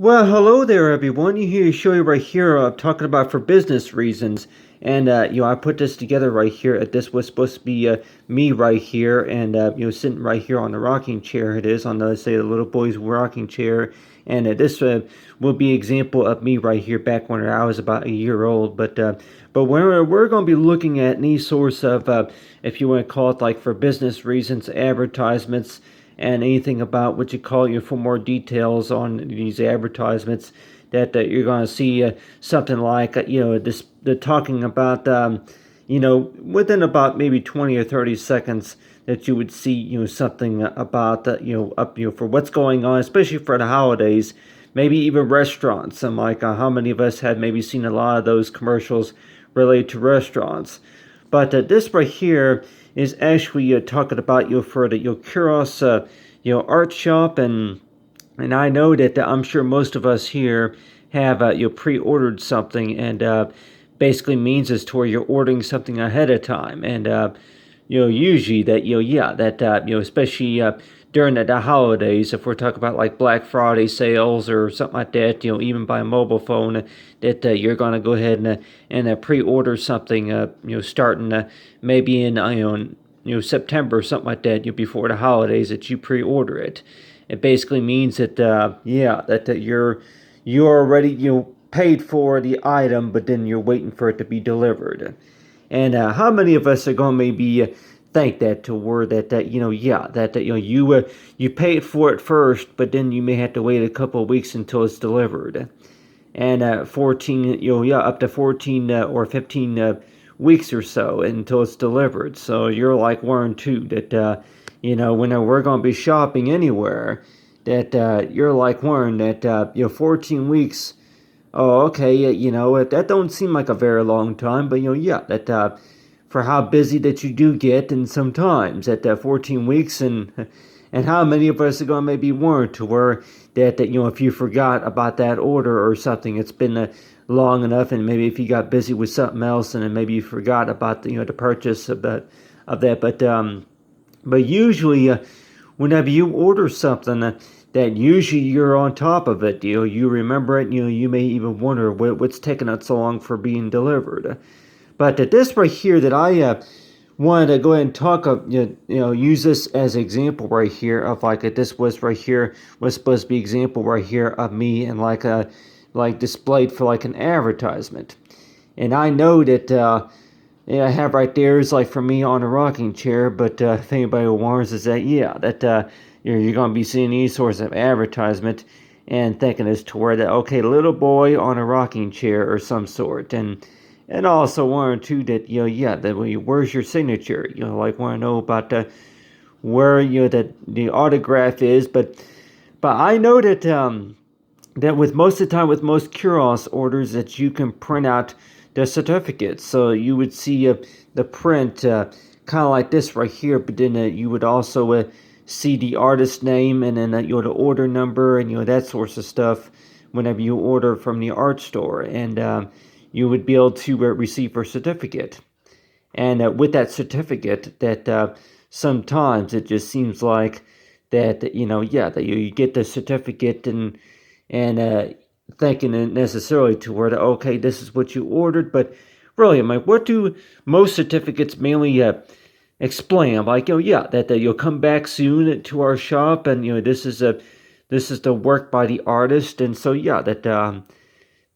Well, hello there, everyone. You hear show you right here talking about for business reasons, and I put this together right here. This was supposed to be me right here, and sitting right here on the rocking chair. It is on the say the little boy's rocking chair, and this will be example of me right here back when I was about a year old. But we're going to be looking at any source of if you want to call it like for business reasons, advertisements and anything about what you call you for more details on these advertisements that you're going to see something like this the talking about within about maybe 20 or 30 seconds that you would see something about up for what's going on, especially for the holidays, maybe even restaurants. And like how many of us had maybe seen a lot of those commercials related to restaurants. But this right here is actually talking about for the Kuros art shop, and I know that I'm sure most of us here have pre-ordered something, and basically means is to where you're ordering something ahead of time, and usually that that especially during the holidays, if we're talking about like Black Friday sales or something like that, even by mobile phone, that you're going to go ahead and pre-order something, starting maybe in September or something like that, before the holidays, that you pre-order it. It basically means that that you're already paid for the item, but then you're waiting for it to be delivered. And how many of us are going to maybe think that to word that you paid for it first, but then you may have to wait a couple of weeks until it's delivered, and 14 up to 14 or 15 weeks or so until it's delivered. So you're like one too that when we're going to be shopping anywhere, that you're like one that 14 weeks. Oh, okay. That don't seem like a very long time, but that for how busy that you do get, and sometimes at 14 weeks, and how many of us are going to maybe warrant to where that if you forgot about that order or something, it's been long enough, and maybe if you got busy with something else, and then maybe you forgot about the purchase of that, but usually whenever you order something that usually you're on top of it. You remember it. You may even wonder what's taking it so long for being delivered. But this right here that I wanted to go ahead and talk of, use this as an example right here of like this was right here was supposed to be example right here of me and like displayed for like an advertisement. And I know that I have right there is like for me on a rocking chair, but if anybody warns is that that you're going to be seeing these sorts of advertisement and thinking as to where that okay, little boy on a rocking chair or some sort, and also want to that that where's your signature, like want to know about where that the autograph is, but I know that that with most of the time with most Kuros orders that you can print out the certificates. So you would see the print kind of like this right here, but then you would also see the artist name, and then the order number, and that sorts of stuff whenever you order from the art store, and you would be able to receive a certificate. And with that certificate, that sometimes it just seems like that that you get the certificate, and thinking it necessarily to where okay, this is what you ordered, but really, I'm like, what do most certificates mainly explain? I'm like, that you'll come back soon to our shop, and this is the work by the artist, and so that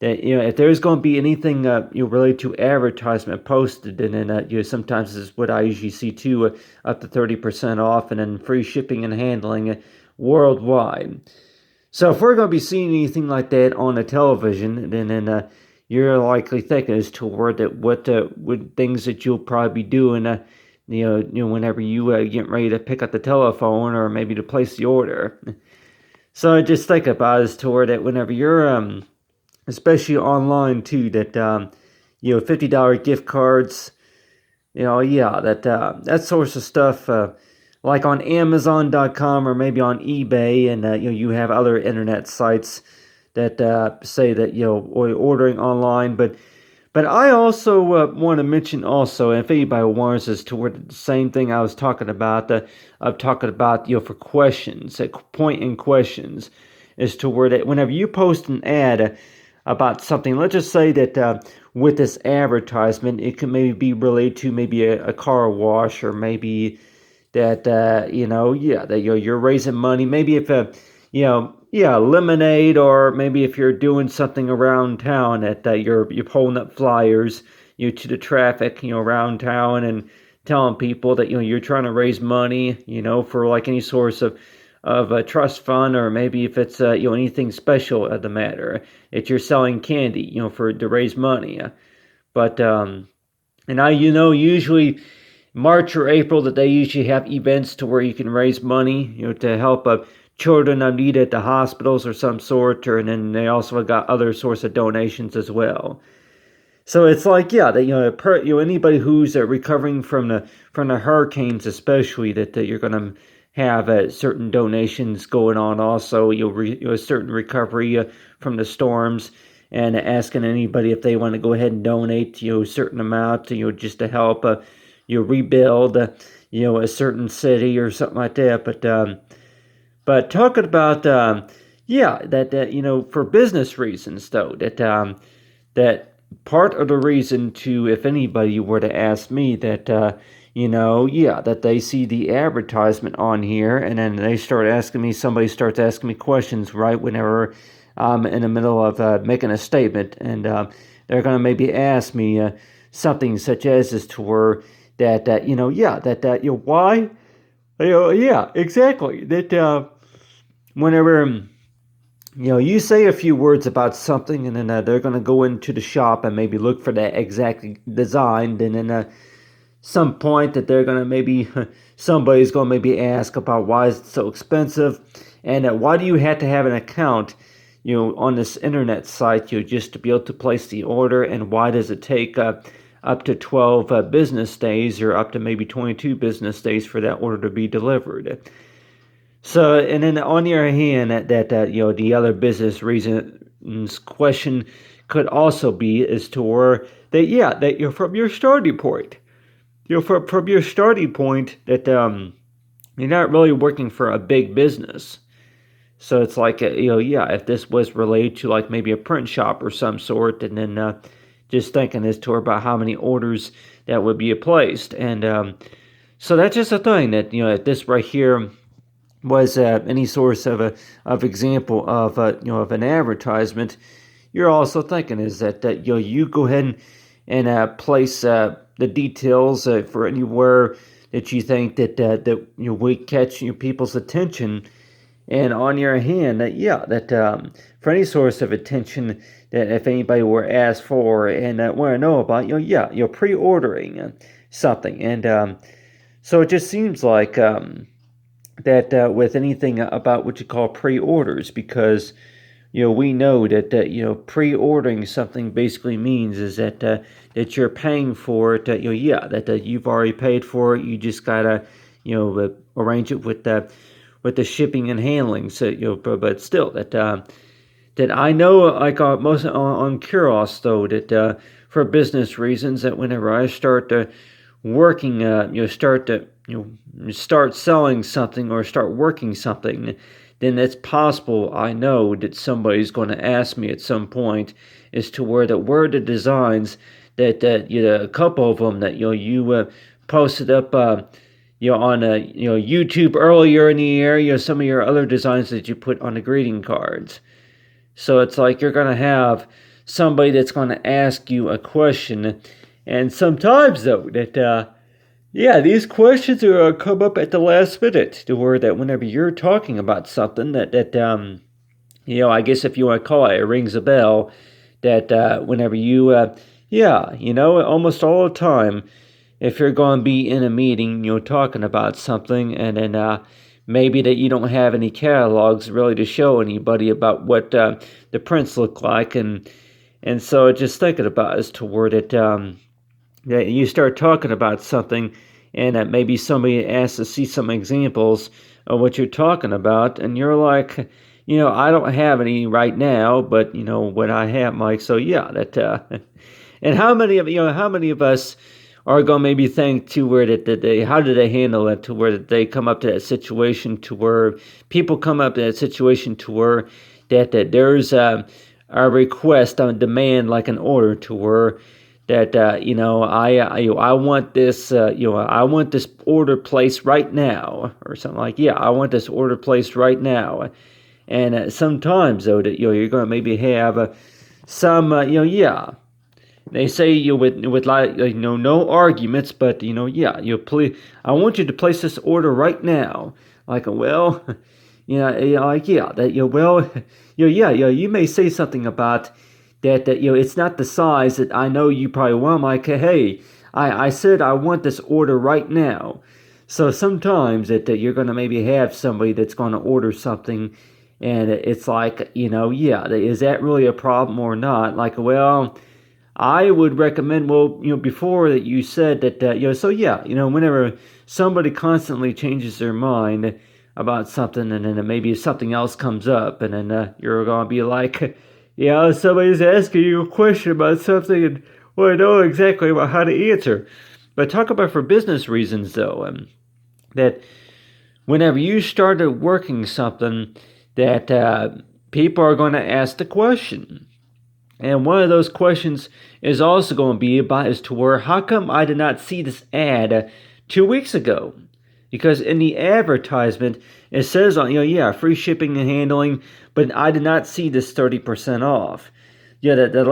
if there's going to be anything related to advertisement posted, and then sometimes this is what I usually see too, up to 30% off, and then free shipping and handling worldwide. So if we're going to be seeing anything like that on the television, then you're likely thinking as to what things that you'll probably be doing, whenever you get ready to pick up the telephone or maybe to place the order. So just think about it as to where that whenever you're especially online too, that $50 gift cards, that sorts of stuff. Like on Amazon.com or maybe on eBay, and you have other internet sites that say that ordering online, but I also want to mention also, and if anybody wants us to where the same thing I was talking about, I'm talking about for questions, point in questions, is to where that whenever you post an ad about something, let's just say that with this advertisement, it can maybe be related to maybe a car wash, or maybe that that you're raising money. Maybe if lemonade, or maybe if you're doing something around town that you're holding up flyers to the traffic around town, and telling people that you're trying to raise money for like any source of a trust fund, or maybe if it's anything special of the matter that you're selling candy for to raise money. But and I usually March or April that they usually have events to where you can raise money, to help children in need at the hospitals or some sort, and then they also got other sorts of donations as well. So it's like, yeah, that anybody who's recovering from the hurricanes, especially, that you're gonna have certain donations going on. Also, a certain recovery from the storms, and asking anybody if they want to go ahead and donate a certain amount, just to help rebuild a certain city or something like that. But talking about that for business reasons, though, that part of the reason to, if anybody were to ask me that that they see the advertisement on here, and then somebody starts asking me questions right whenever I'm in the middle of making a statement, and they're going to maybe ask me something such as this, to where why, exactly, that whenever you say a few words about something, and then they're going to go into the shop and maybe look for that exact design, and then some point that they're going to maybe somebody's going to maybe ask about why is it so expensive, and why do you have to have an account on this internet site just to be able to place the order, and why does it take up to 12 business days, or up to maybe 22 business days for that order to be delivered. So, and then on the other hand, that the other business reasons question could also be as to where that you're from your starting point. From your starting point, that you're not really working for a big business. So it's like if this was related to like maybe a print shop or some sort, and then just thinking as to about how many orders that would be placed, and so that's just a thing that if this right here was any source of example of of an advertisement, you're also thinking is that you go ahead and place the details for anywhere that you think that we catch people's attention, and on your hand that for any source of attention, that if anybody were asked for and want to know about pre-ordering something, and so it just seems like that with anything about what you call pre-orders, because we know that pre-ordering something basically means is that you're paying for it, that you've already paid for it, you just gotta arrange it with the shipping and handling. So but still that I know, like most on Kuros, though, that for business reasons, that whenever I start working, start selling something or start working something, then it's possible, I know, that somebody's going to ask me at some point as to where the designs that a couple of them that you posted up on YouTube earlier in the year, some of your other designs that you put on the greeting cards. So it's like you're going to have somebody that's going to ask you a question, and sometimes, though, that these questions are come up at the last minute, to where that whenever you're talking about something that I guess if you want to call it rings a bell, that whenever you almost all the time, if you're going to be in a meeting, talking about something, and then maybe that you don't have any catalogs really to show anybody about what the prints look like, and so just thinking about is to where that you start talking about something, and maybe somebody asks to see some examples of what you're talking about, and you're like, I don't have any right now, but what I have, Mike. So that and how many of us are going to maybe think to where that they, how do they handle it, to where they come up to that situation, to where people come up to that situation to where that there's a request on demand, like an order, to where that I want this I want this order placed right now, or something like, yeah, I want this order placed right now. And sometimes though that you're going to maybe have some yeah, they say with like no arguments, but yeah, please, I want you to place this order right now. Like, well, like, yeah, that well, you may say something about that it's not the size that I know you probably want. I'm like, hey, I said I want this order right now. So sometimes that you're going to maybe have somebody that's going to order something, and it's like, yeah, is that really a problem or not? Like, well, I would recommend, well, before that you said that, so yeah, whenever somebody constantly changes their mind about something, and then maybe something else comes up, and then you're going to be like, yeah, somebody's asking you a question about something, and well, I know exactly how to answer. But talk about for business reasons, though, that whenever you started working something, that people are going to ask the question. And one of those questions is also going to be about as to where, how come I did not see this ad 2 weeks ago? Because in the advertisement, it says on, yeah, free shipping and handling, but I did not see this 30% off. Yeah, the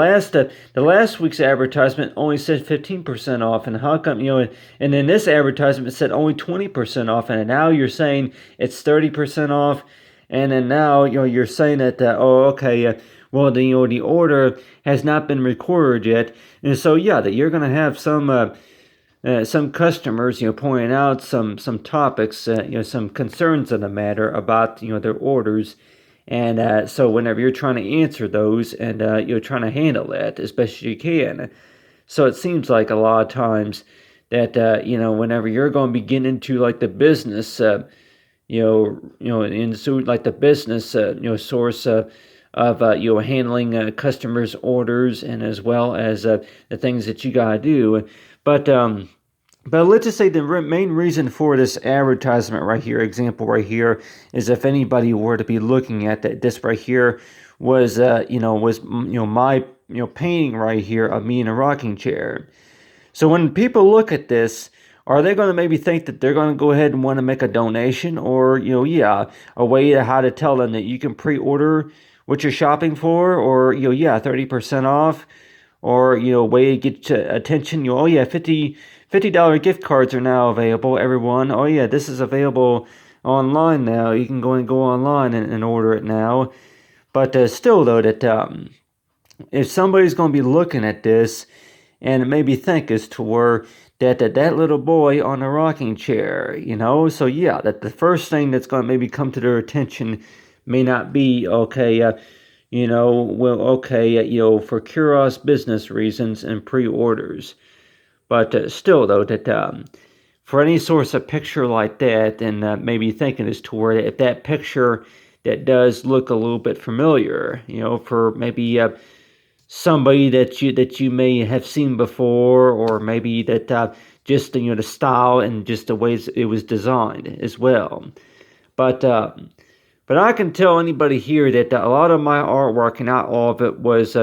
last week's advertisement only said 15% off, and how come, and then this advertisement said only 20% off, and now you're saying it's 30% off, and then now, you're saying that, oh, okay, well, the order has not been recorded yet, and so yeah, that you're going to have some customers, pointing out some topics, some concerns in the matter about, their orders, and so whenever you're trying to answer those, and you're trying to handle that as best as you can, so it seems like a lot of times that whenever you're going to be getting into like the business, into like the business, source of handling customers' orders, and as well as the things that you gotta do, but let's just say the main reason for this advertisement right here, example right here, is if anybody were to be looking at that, this right here was my painting right here of me in a rocking chair. So when people look at this, are they going to maybe think that they're going to go ahead and want to make a donation, or yeah, a way to how to tell them that you can pre-order what you're shopping for, or yeah, 30% off, or way to get attention. Oh yeah, $50 gift cards are now available, everyone. Oh yeah, this is available online now. You can go online and order it now. But still though, that if somebody's going to be looking at this and maybe think as to where that little boy on a rocking chair, so yeah, that the first thing that's going to maybe come to their attention may not be, okay, well, okay, for curious business reasons and pre-orders. But still, though, that for any source of picture like that, and maybe thinking as to where if that picture that does look a little bit familiar, for maybe somebody that you may have seen before, or maybe that just the style and just the ways it was designed as well. But I can tell anybody here that a lot of my artwork, and not all of it, was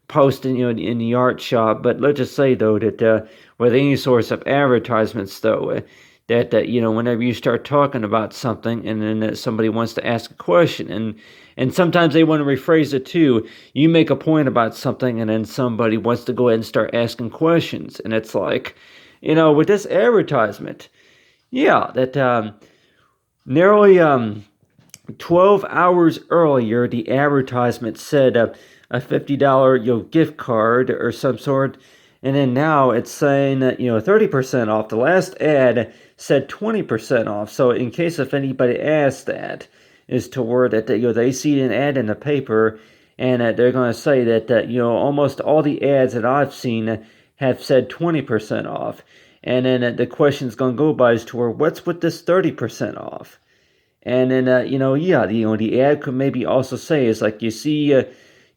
posted in the art shop. But let's just say though that with any source of advertisements though, that whenever you start talking about something, and then somebody wants to ask a question, and sometimes they want to rephrase it too. You make a point about something, and then somebody wants to go ahead and start asking questions, and it's like, with this advertisement, yeah, that nearly 12 hours earlier, the advertisement said a $50 gift card or some sort, and then now it's saying that 30% off. The last ad said 20% off. So in case if anybody asks that, is to where that they see an ad in the paper, and they're going to say that almost all the ads that I've seen have said 20% off, and then the question's going to go by is to where, what's with this 30% off? And then yeah, the ad could maybe also say is like, you see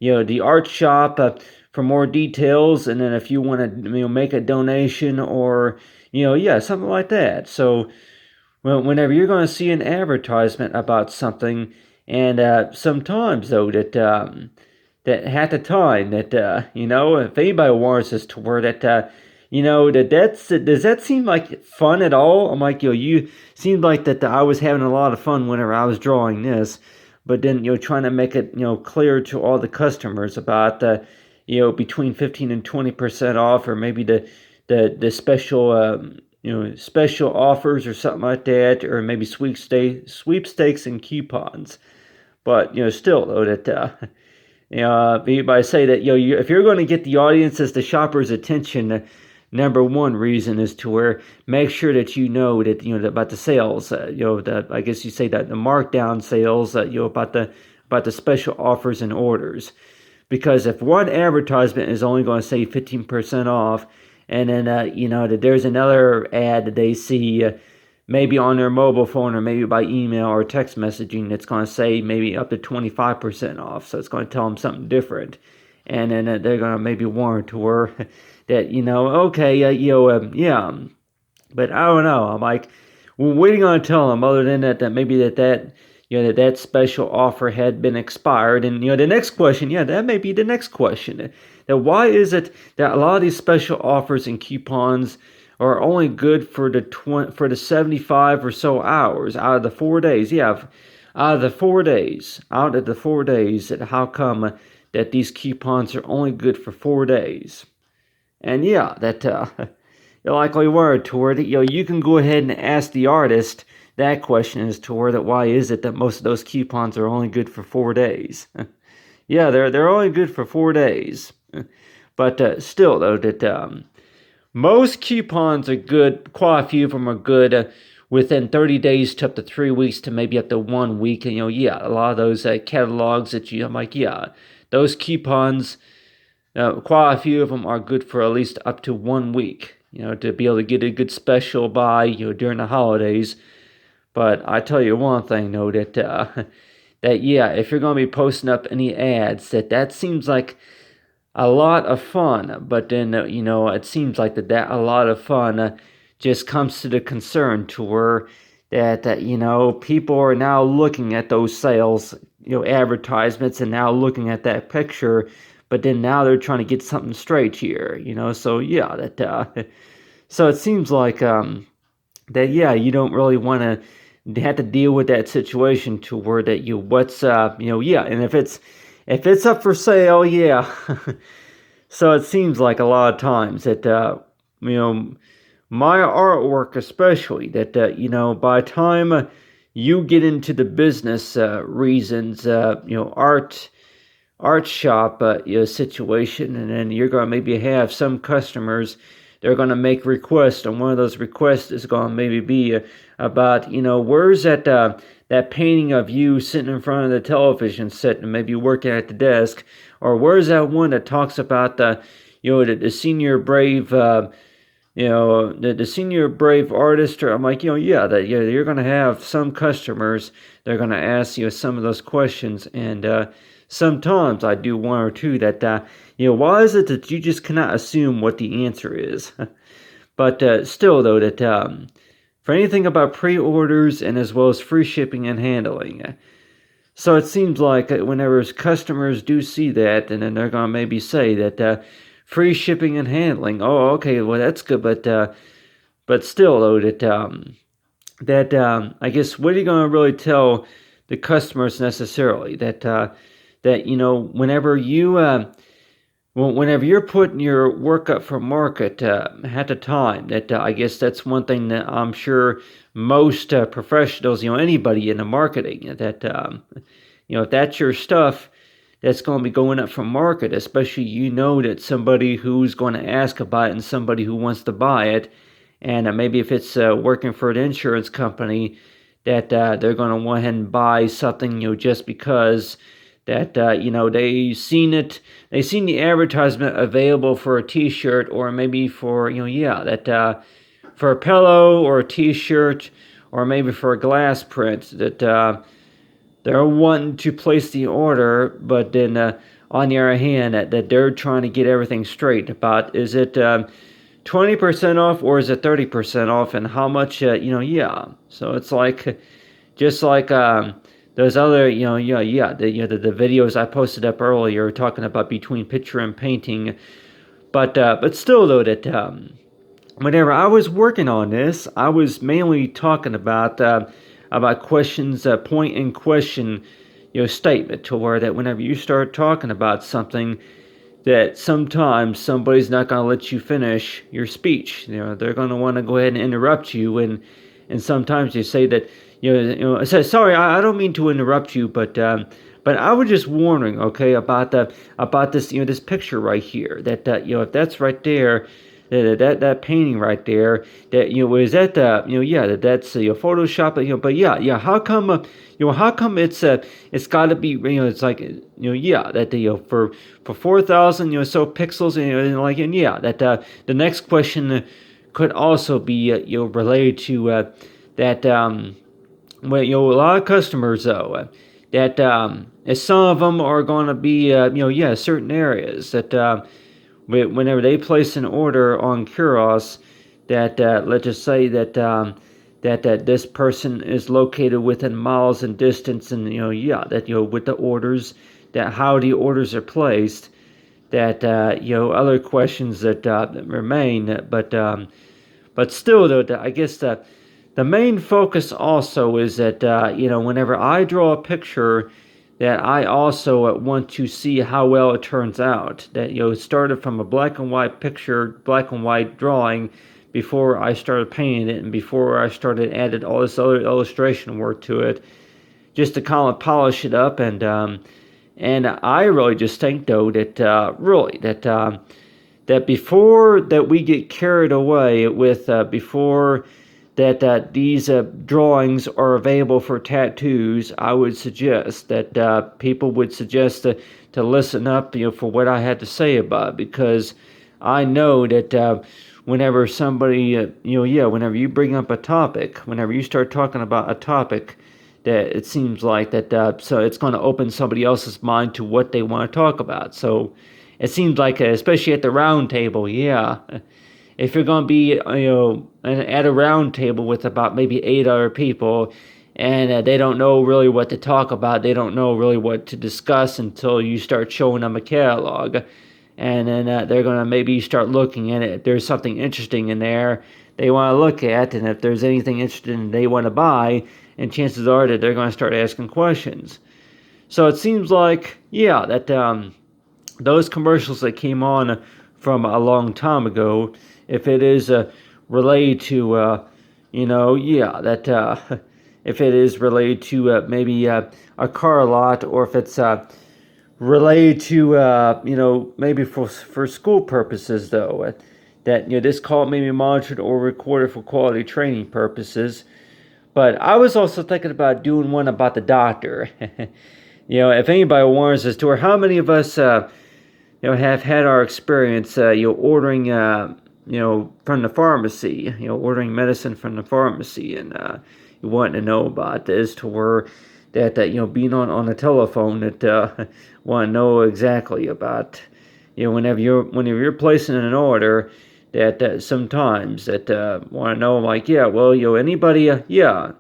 the art shop for more details, and then if you want to make a donation or something like that. So whenever you're going to see an advertisement about something, and sometimes though that at the time that if anybody wants us to where that does that seem like fun at all? I'm like, you seemed like that I was having a lot of fun whenever I was drawing this, but then trying to make it clear to all the customers about between 15 and 20% off, or maybe the special special offers or something like that, or maybe sweepstakes and coupons. But still though that I say that if you're going to get the audience's, the shopper's attention, number one reason is to where make sure that that about the sales, I guess you say that the markdown sales, about the special offers and orders, because if one advertisement is only going to say 15% off, and then that there's another ad that they see. Maybe on their mobile phone or maybe by email or text messaging, that's going to say maybe up to 25% off. So it's going to tell them something different. And then they're going to maybe warn to her that, okay, yeah. But I don't know. I'm like, well, what are you going to tell them other than that maybe that special offer had been expired? And, the next question, that may be the next question. That why is it that a lot of these special offers and coupons are only good for the 75 or so hours out of the 4 days? Yeah, out of the 4 days, that how come that these coupons are only good for 4 days? And that likely word toward it. You can go ahead and ask the artist that question as to where that why is it that most of those coupons are only good for 4 days? Yeah, they're only good for 4 days, but still though that. Most coupons are good. Quite a few of them are good within 30 days to up to 3 weeks to maybe up to 1 week. And, a lot of those catalogs that I'm like, those coupons, quite a few of them are good for at least up to 1 week, to be able to get a good special buy, during the holidays. But I tell you one thing, though, that if you're going to be posting up any ads, that seems like a lot of fun, but then it seems like that a lot of fun just comes to the concern to where that people are now looking at those sales advertisements and now looking at that picture, but then now they're trying to get something straight here, so so it seems like that you don't really want to have to deal with that situation to where that and if it's up for sale, So it seems like a lot of times that, my artwork especially, that, by the time you get into the business reasons, art shop situation, and then you're going to maybe have some customers, they're going to make requests, and one of those requests is going to maybe be about, where's that painting of you sitting in front of the television set and maybe working at the desk, or where's that one that talks about the senior brave, the senior brave artist? Or I'm like, you're going to have some customers, they're going to ask you some of those questions, and sometimes I do one or two that, why is it that you just cannot assume what the answer is? But still, though, that for anything about pre-orders and as well as free shipping and handling. So it seems like whenever customers do see that, and then they're going to maybe say that free shipping and handling, oh, okay, well, that's good, but still, though, that I guess, what are you going to really tell the customers necessarily? That whenever you're putting your work up for market at the time, that I guess that's one thing that I'm sure most professionals, anybody in the marketing, that if that's your stuff that's going to be going up for market, especially that somebody who's going to ask about it and somebody who wants to buy it, and maybe if it's working for an insurance company, that they're going to go ahead and buy something, just because that they seen the advertisement available for a t-shirt, or maybe for for a pillow or a t-shirt, or maybe for a glass print, that they're wanting to place the order, but then on the other hand, that they're trying to get everything straight about, is it 20% off or is it 30% off, and how much, yeah. So it's like, just like those other, the videos I posted up earlier talking about between picture and painting. But still, though, that whenever I was working on this, I was mainly talking about questions, point in question, statement, to where that whenever you start talking about something, that sometimes somebody's not going to let you finish your speech. They're going to want to go ahead and interrupt you, and sometimes you say that, say, sorry, I don't mean to interrupt you, but I was just wondering, okay, about this, this picture right here, that if that's right there, that painting right there, that is that that's Photoshop, but yeah, how come it's got to be, it's like, yeah, that for 4,000 so pixels, and yeah, that the next question could also be related to that well, a lot of customers, though, that some of them are going to be certain areas that whenever they place an order on Kuros, that let's just say that that this person is located within miles and distance, and that with the orders, that how the orders are placed, that other questions that remain, but still, though, I guess the main focus also is that whenever I draw a picture, that I also want to see how well it turns out. That it started from a black and white picture, black and white drawing, before I started painting it, and before I started added all this other illustration work to it, just to kind of polish it up. And I really just think, though, that that before that we get carried away with before that these drawings are available for tattoos, I would suggest that people would suggest to listen up, for what I had to say about it, because I know that whenever somebody, whenever you bring up a topic, whenever you start talking about a topic, that it seems like that so it's going to open somebody else's mind to what they want to talk about. So it seems like, especially at the round table, yeah. If you're going to be, at a round table with about maybe 8 other people, and they don't know really what to talk about, they don't know really what to discuss until you start showing them a catalog, and then they're going to maybe start looking at it. If there's something interesting in there they want to look at, and if there's anything interesting they want to buy, and chances are that they're going to start asking questions. So it seems like, yeah, that those commercials that came on from a long time ago, if it is related to, that if it is related to maybe a car lot, or if it's related to, maybe for school purposes, though, that this call may be monitored or recorded for quality training purposes. But I was also thinking about doing one about the doctor. If anybody wants us to, or how many of us have had our experience, ordering, from the pharmacy, ordering medicine from the pharmacy, and you want to know about this, to where that being on the telephone, that want to know exactly about, whenever you're placing an order, that sometimes that want to know, like, yeah, well, anybody, you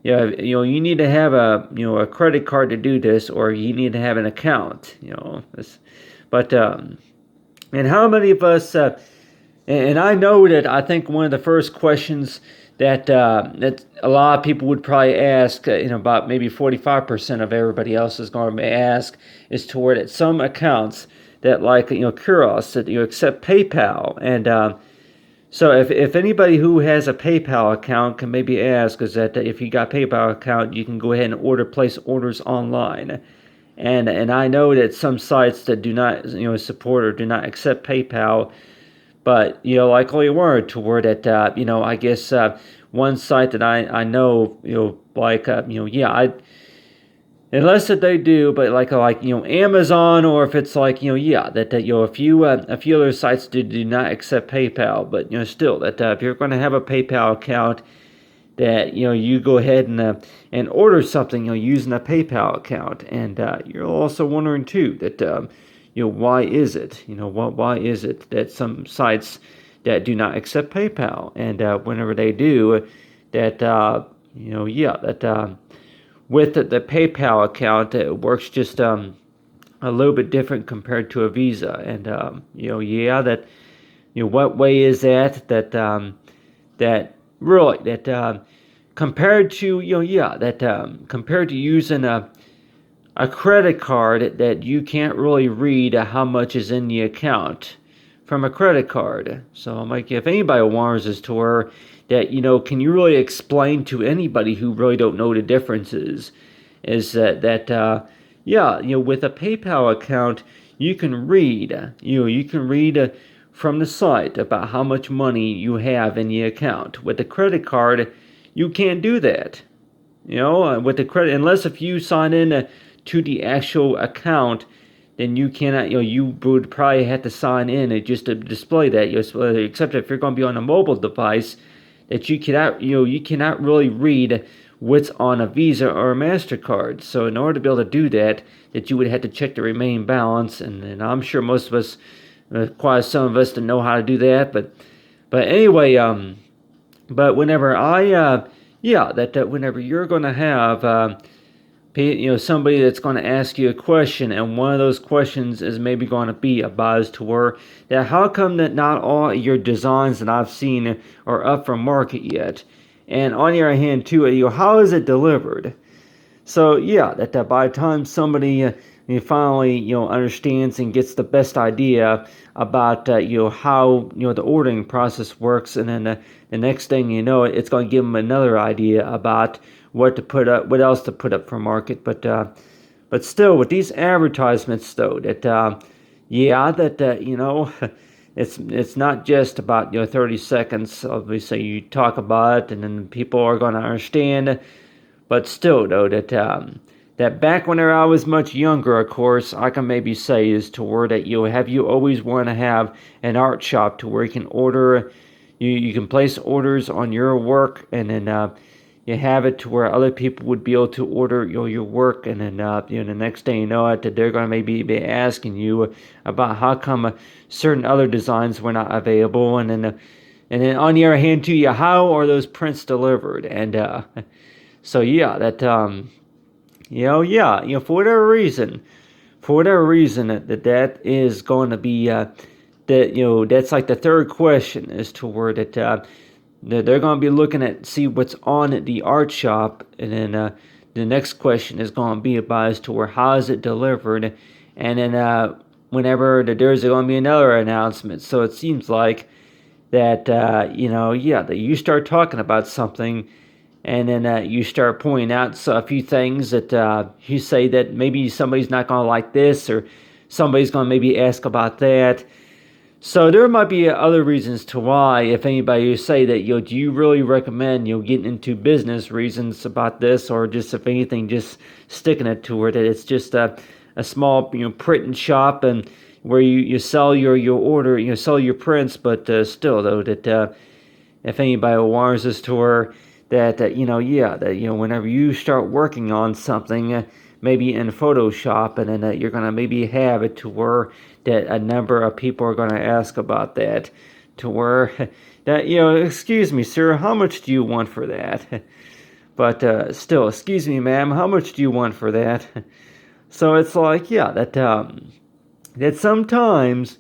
need to have a credit card to do this, or you need to have an account, but and how many of us, and I know that I think one of the first questions that a lot of people would probably ask, about maybe 45% of everybody else is going to ask, is toward at some accounts that, like, Kuros, that you accept PayPal. And so if anybody who has a PayPal account can maybe ask, is that if you got a PayPal account, you can go ahead and place orders online. And I know that some sites that do not support or do not accept PayPal, but like only word toward that I guess one site that I know, like I, unless that they do, but like Amazon, or if it's like that a few other sites do not accept PayPal, but still that if you're going to have a PayPal account, that you go ahead and order something using a PayPal account, and you're also wondering too that why is it why is it that some sites that do not accept PayPal, and whenever they do, that with the PayPal account, it works just a little bit different compared to a Visa, and that what way is that really compared to compared to using a credit card, that you can't really read how much is in the account from a credit card. So I'm like, if anybody wonders as to where that can you really explain to anybody who really don't know the differences, is that with a PayPal account you can read from the site about how much money you have in the account. With the credit card, you can't do that. With the credit, unless if you sign in to the actual account, then you cannot. You would probably have to sign in just to display that. Except if you're going to be on a mobile device, that you cannot really read what's on a Visa or a MasterCard. So in order to be able to do that, you would have to check the remaining balance, and I'm sure most of us, quite some of us, don't know how to do that. But anyway, but whenever whenever you're going to have somebody that's going to ask you a question, and one of those questions is maybe going to be about as to where that how come that not all your designs that I've seen are up for market yet, and on the other hand too, how is it delivered? So that by the time somebody finally understands and gets the best idea about how the ordering process works, and then the next thing you know, it's going to give them another idea about what else to put up for market. But still, with these advertisements though, it's not just about 30 seconds. Obviously, you talk about it, and then people are going to understand. But still, though, that back whenever I was much younger, of course, I can maybe say is to where that have you always want to have an art shop to where you can order, you can place orders on your work, and then you have it to where other people would be able to order your work, and then the next thing you know it, that they're going to maybe be asking you about how come certain other designs were not available, and then on the other hand too, how are those prints delivered, and so for whatever reason, that is going to be that's like the third question, as to where that they're going to be looking at see what's on the art shop, and then the next question is going to be about as to where how is it delivered, and then whenever there's going to be another announcement. So it seems like that that you start talking about something, and then you start pointing out a few things that you say that maybe somebody's not going to like this, or somebody's going to maybe ask about that. So there might be other reasons to why, if anybody say that, do you really recommend, getting into business reasons about this, or just, if anything, just sticking it to where that it's just a small, printing shop, and where you sell your order, sell your prints, but still, though, that if anybody wants us to where that whenever you start working on something, maybe in Photoshop, and then you're gonna maybe have it to where that a number of people are gonna ask about that, to where that excuse me, sir, how much do you want for that? But still, excuse me, ma'am, how much do you want for that? So it's like that sometimes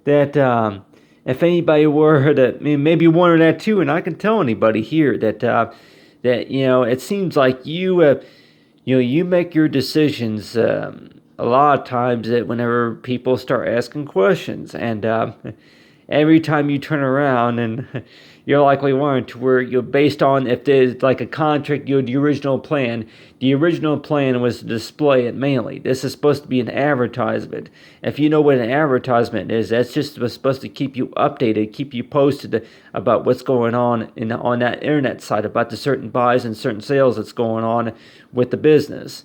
that if anybody were to maybe wonder that too, and I can tell anybody here that it seems like you make your decisions a lot of times that whenever people start asking questions, and every time you turn around, and you're likely wondering to where based on if there's like a contract, the original plan. The original plan was to display it mainly. This is supposed to be an advertisement. If you know what an advertisement is, that's just supposed to keep you updated, keep you posted about what's going on on that internet site, about the certain buys and certain sales that's going on with the business.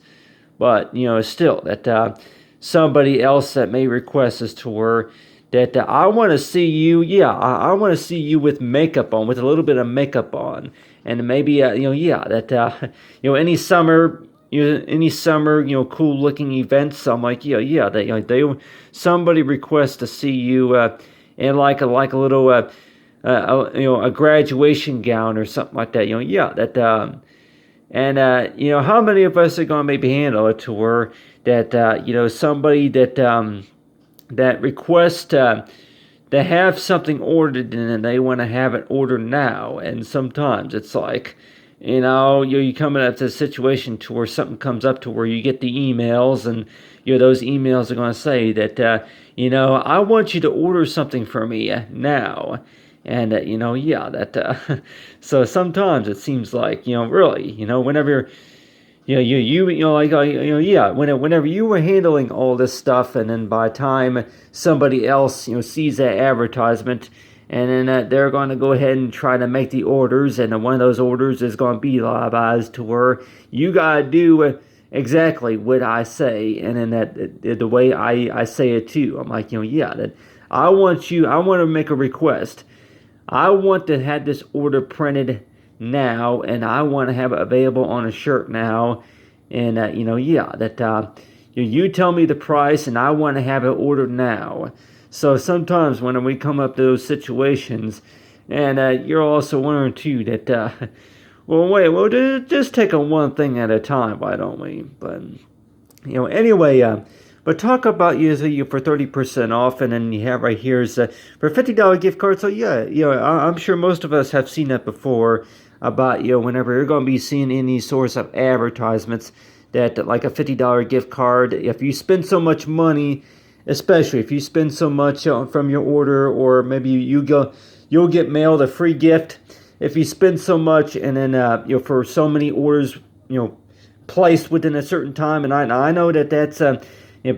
But still, that somebody else that may request us to where that I want to see you. Yeah, I want to see you with makeup on, with a little bit of makeup on, and maybe yeah, that any summer cool looking events. I'm like, yeah, they somebody requests to see you in like a little a graduation gown or something like that. Yeah, that and how many of us are going to maybe handle it to where that somebody that requests to have something ordered and they want to have it ordered now. And sometimes it's like, you come into a situation to where something comes up to where you get the emails, and those emails are going to say that I want you to order something for me now. And yeah, that so sometimes it seems like really whenever like yeah, whenever you were handling all this stuff, and then by the time somebody else sees that advertisement, and then they're going to go ahead and try to make the orders, and one of those orders is going to be live to where you gotta do exactly what I say, and then that the way I say it too. I'm like, yeah, that I want to make a request. I want to have this order printed now, and I want to have it available on a shirt now. And yeah, that you tell me the price, and I want to have it ordered now. So sometimes when we come up to those situations, and you're also wondering too that well, wait, well, just take it one thing at a time, why don't we? But anyway. But talk about using you for 30% off, and then you have right here is for $50 gift card. So yeah, I'm sure most of us have seen that before about whenever you're going to be seeing any sorts of advertisements that like a $50 gift card. If you spend so much money, especially if you spend so much from your order, or maybe you'll get mailed a free gift if you spend so much, and then for so many orders placed within a certain time. And I know that's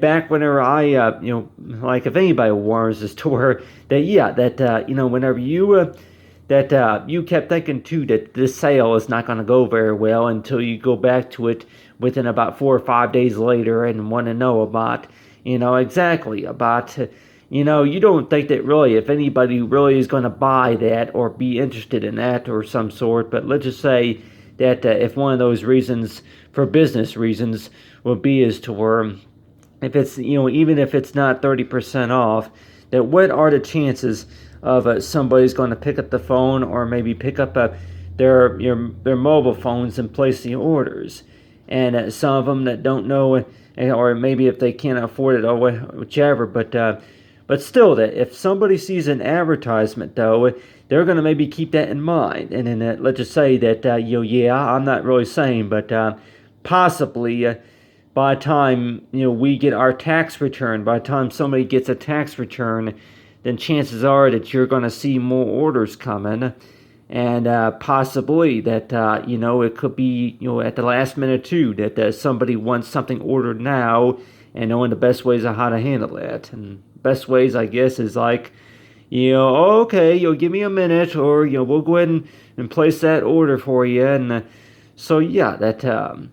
back whenever I, like if anybody warns us to where that, yeah, that, whenever you, that you kept thinking too that this sale is not going to go very well until you go back to it within about 4 or 5 days later and want to know about, exactly about, you don't think that really if anybody really is going to buy that or be interested in that or some sort. But let's just say that if one of those reasons for business reasons will be is to where if it's even if it's not 30% off, that what are the chances of somebody's going to pick up the phone or maybe pick up their mobile phones and place the orders? And some of them that don't know, or maybe if they can't afford it or whichever, but still, that if somebody sees an advertisement though, they're going to maybe keep that in mind. And then let's just say that yeah, I'm not really saying, but possibly by the time we get our tax return, by the time somebody gets a tax return, then chances are that you're going to see more orders coming, and possibly that it could be at the last minute too that somebody wants something ordered now, and knowing the best ways of how to handle that. And best ways, I guess, is like okay, you'll give me a minute, or we'll go ahead and place that order for you. And so yeah, that